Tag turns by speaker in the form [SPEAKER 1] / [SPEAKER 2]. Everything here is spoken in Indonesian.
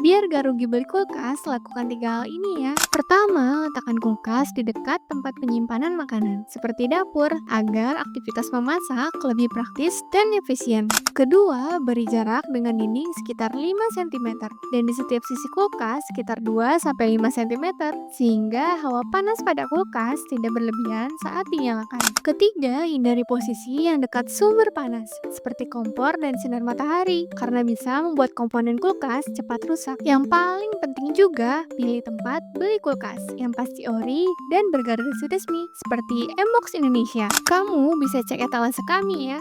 [SPEAKER 1] Biar gak rugi beli kulkas, lakukan 3 hal ini ya. Pertama, letakkan kulkas di dekat tempat penyimpanan makanan, seperti dapur, agar aktivitas memasak lebih praktis dan efisien. Kedua, beri jarak dengan dinding sekitar 5 cm dan di setiap sisi kulkas sekitar 2-5 cm, sehingga hawa panas pada kulkas tidak berlebihan saat dinyalakan. Ketiga, hindari posisi yang dekat sumber panas, seperti kompor dan sinar matahari, karena bisa membuat komponen kulkas cepat rusak. Yang paling penting juga, pilih tempat beli kulkas yang pasti ori dan bergaris resmi seperti Mbox Indonesia. Kamu bisa cek etalase kami ya.